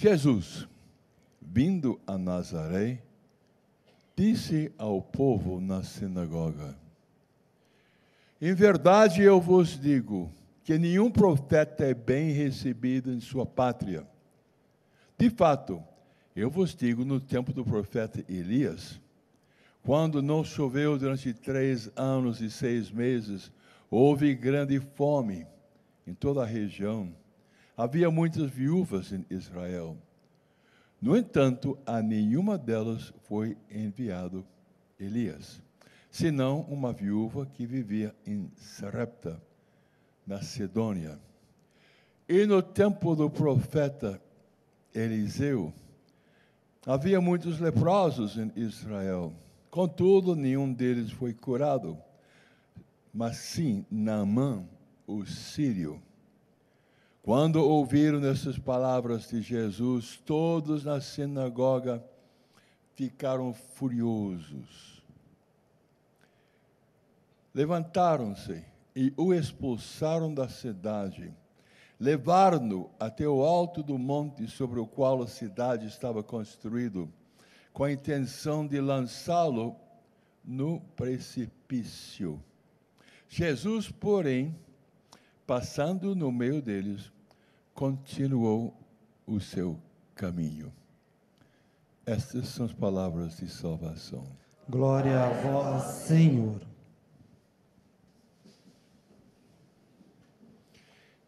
Jesus, vindo a Nazaré, disse ao povo na sinagoga: em verdade eu vos digo que nenhum profeta é bem recebido em sua pátria. De fato, eu vos digo, no tempo do profeta Elias, quando não choveu durante 3 anos e 6 meses, houve grande fome em toda a região. Havia muitas viúvas em Israel. No entanto, a nenhuma delas foi enviado Elias, senão uma viúva que vivia em Sarepta, na Sidônia. E no tempo do profeta Eliseu, havia muitos leprosos em Israel. Contudo, nenhum deles foi curado, mas sim Naamã, o sírio. Quando ouviram essas palavras de Jesus, todos na sinagoga ficaram furiosos. Levantaram-se e o expulsaram da cidade. Levaram-no até o alto do monte sobre o qual a cidade estava construída, com a intenção de lançá-lo no precipício. Jesus, porém, passando no meio deles, continuou o seu caminho. Estas são as palavras de salvação. Glória a vós, Senhor.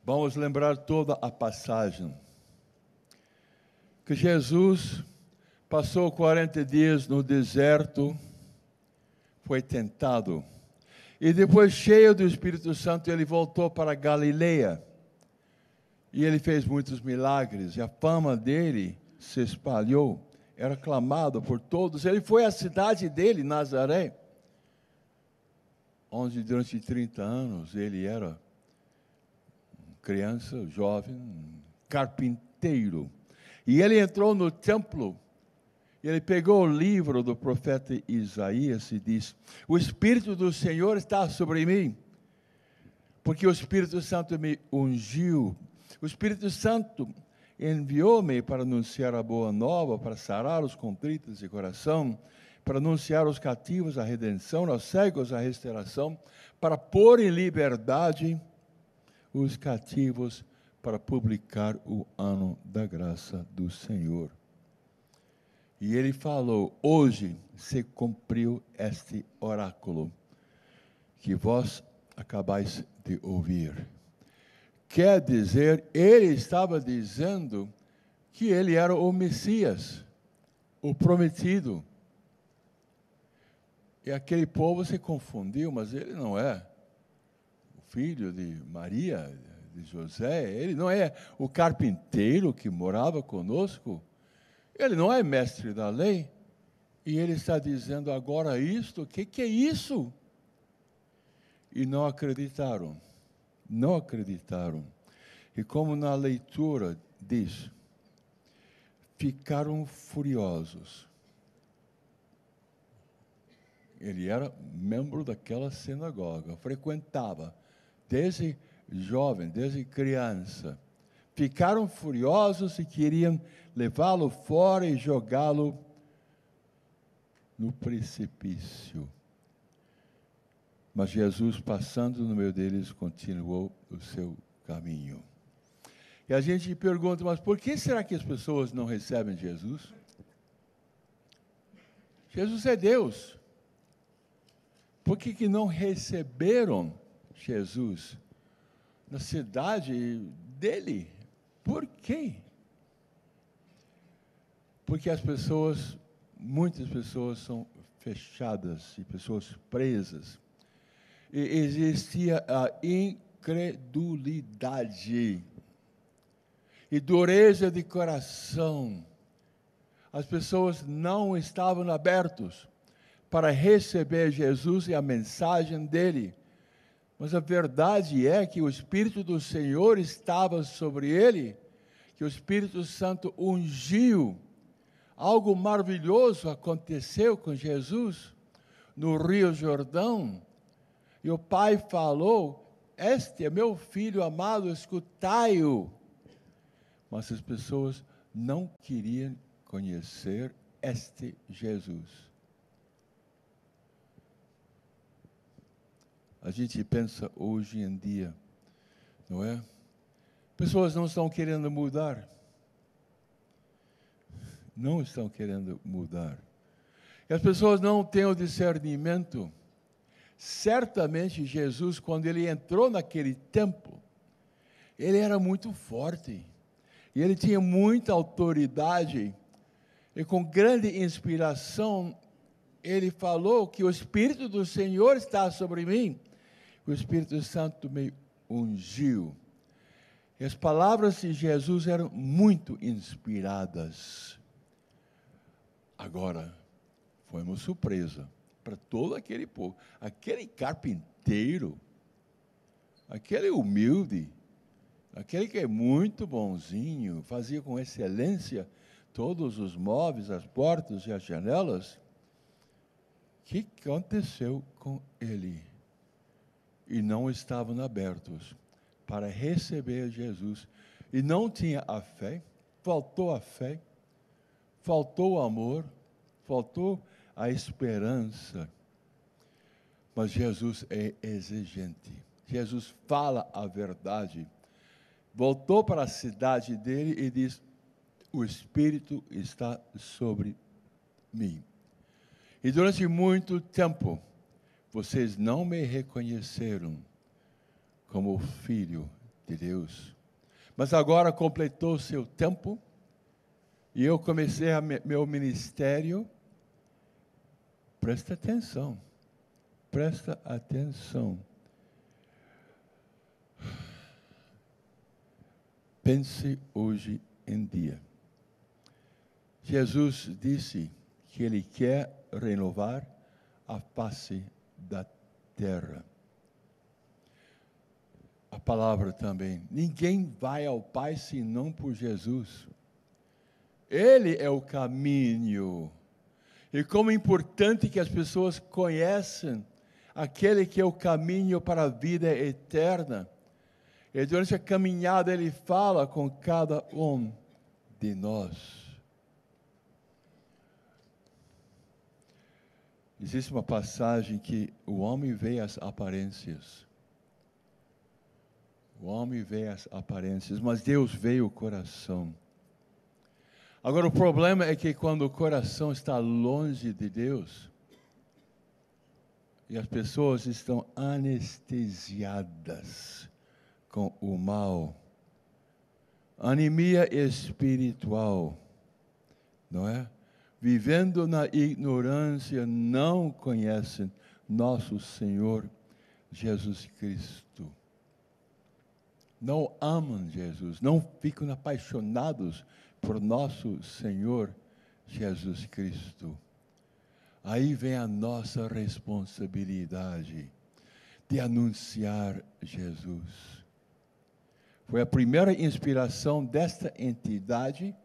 Vamos lembrar toda a passagem. Que Jesus passou 40 dias no deserto, foi tentado. E depois, cheio do Espírito Santo, ele voltou para Galileia. E ele fez muitos milagres. E a fama dele se espalhou. Era aclamado por todos. Ele foi à cidade dele, Nazaré, onde durante 30 anos ele era criança, jovem, carpinteiro. E ele entrou no templo, e ele pegou o livro do profeta Isaías e disse: o Espírito do Senhor está sobre mim, porque o Espírito Santo me ungiu. O Espírito Santo enviou-me para anunciar a boa nova, para sarar os contritos de coração, para anunciar aos cativos a redenção, aos cegos a restauração, para pôr em liberdade os cativos, para publicar o ano da graça do Senhor. E ele falou: hoje se cumpriu este oráculo que vós acabais de ouvir. Quer dizer, ele estava dizendo que ele era o Messias, o prometido. E aquele povo se confundiu, mas ele não é o filho de Maria, de José, ele não é o carpinteiro que morava conosco, ele não é mestre da lei, e ele está dizendo agora isto, o que é isso? E não acreditaram, não acreditaram. E como na leitura diz, ficaram furiosos. Ele era membro daquela sinagoga, frequentava desde jovem, desde criança. Ficaram furiosos e queriam levá-lo fora e jogá-lo no precipício. Mas Jesus, passando no meio deles, continuou o seu caminho. E a gente pergunta, mas por que será que as pessoas não recebem Jesus? Jesus é Deus. Por que não receberam Jesus na cidade dele? Por quê? Porque as pessoas, muitas pessoas são fechadas e pessoas presas. E existia a incredulidade e dureza de coração. As pessoas não estavam abertas para receber Jesus e a mensagem dele. Mas a verdade é que o Espírito do Senhor estava sobre ele, que o Espírito Santo ungiu. Algo maravilhoso aconteceu com Jesus no Rio Jordão. E o Pai falou: este é meu filho amado, escutai-o. Mas as pessoas não queriam conhecer este Jesus. A gente pensa hoje em dia, não é? Pessoas não estão querendo mudar. Não estão querendo mudar. E as pessoas não têm o discernimento. Certamente Jesus, quando ele entrou naquele templo, ele era muito forte. E ele tinha muita autoridade. E com grande inspiração, ele falou que o Espírito do Senhor está sobre mim. O Espírito Santo me ungiu. E as palavras de Jesus eram muito inspiradas. Agora, foi uma surpresa para todo aquele povo. Aquele carpinteiro, aquele humilde, aquele que é muito bonzinho, fazia com excelência todos os móveis, as portas e as janelas. O que aconteceu com ele? E não estavam abertos para receber Jesus. E não tinha a fé, faltou o amor, faltou a esperança. Mas Jesus é exigente. Jesus fala a verdade. Voltou para a cidade dele e diz: o Espírito está sobre mim. E durante muito tempo, vocês não me reconheceram como filho de Deus. Mas agora completou seu tempo e eu comecei meu ministério. Presta atenção. Presta atenção. Pense hoje em dia. Jesus disse que Ele quer renovar a face da terra. A palavra também. Ninguém vai ao Pai senão por Jesus. Ele é o caminho. E como é importante que as pessoas conheçam aquele que é o caminho para a vida eterna. E durante a caminhada ele fala com cada um de nós. Existe uma passagem que o homem vê as aparências. O homem vê as aparências, mas Deus vê o coração. Agora, o problema é que quando o coração está longe de Deus, e as pessoas estão anestesiadas com o mal, anemia espiritual, não é? Vivendo na ignorância, não conhecem nosso Senhor Jesus Cristo. Não amam Jesus, não ficam apaixonados por nosso Senhor Jesus Cristo. Aí vem a nossa responsabilidade de anunciar Jesus. Foi a primeira inspiração desta entidade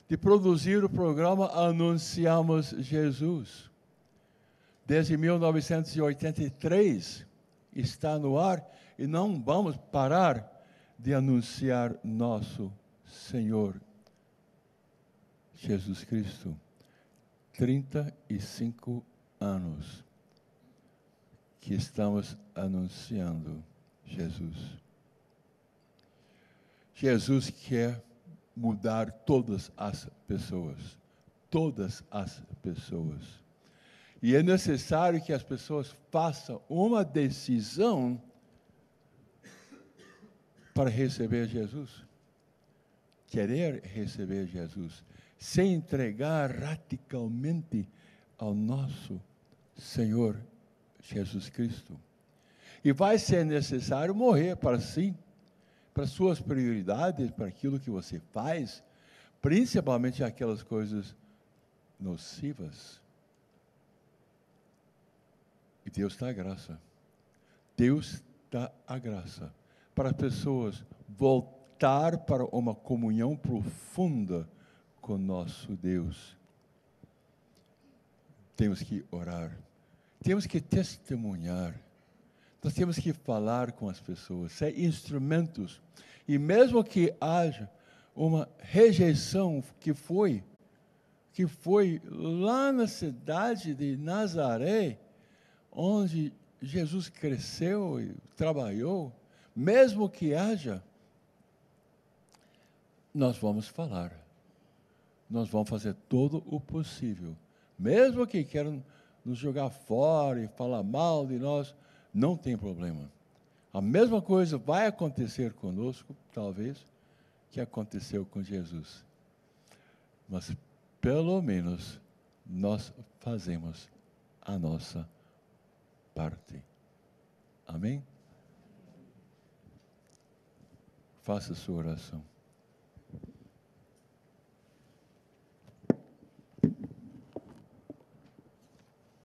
de produzir o programa Anunciamos Jesus. Desde 1983 está no ar e não vamos parar de anunciar nosso Senhor Jesus Cristo. 35 anos que estamos anunciando Jesus. Jesus quer mudar todas as pessoas. Todas as pessoas. E é necessário que as pessoas façam uma decisão para receber Jesus. Querer receber Jesus. Se entregar radicalmente ao nosso Senhor Jesus Cristo. E vai ser necessário morrer para si, para suas prioridades, para aquilo que você faz, principalmente aquelas coisas nocivas. E Deus dá a graça. Deus dá a graça para as pessoas voltar para uma comunhão profunda com nosso Deus. Temos que orar, temos que testemunhar, nós temos que falar com as pessoas, ser instrumentos, e mesmo que haja uma rejeição que foi lá na cidade de Nazaré, onde Jesus cresceu e trabalhou, mesmo que haja, nós vamos falar. Nós vamos fazer todo o possível. Mesmo que queiram nos jogar fora e falar mal de nós, não tem problema. A mesma coisa vai acontecer conosco, talvez, que aconteceu com Jesus. Mas, pelo menos, nós fazemos a nossa parte. Amém? Faça sua oração.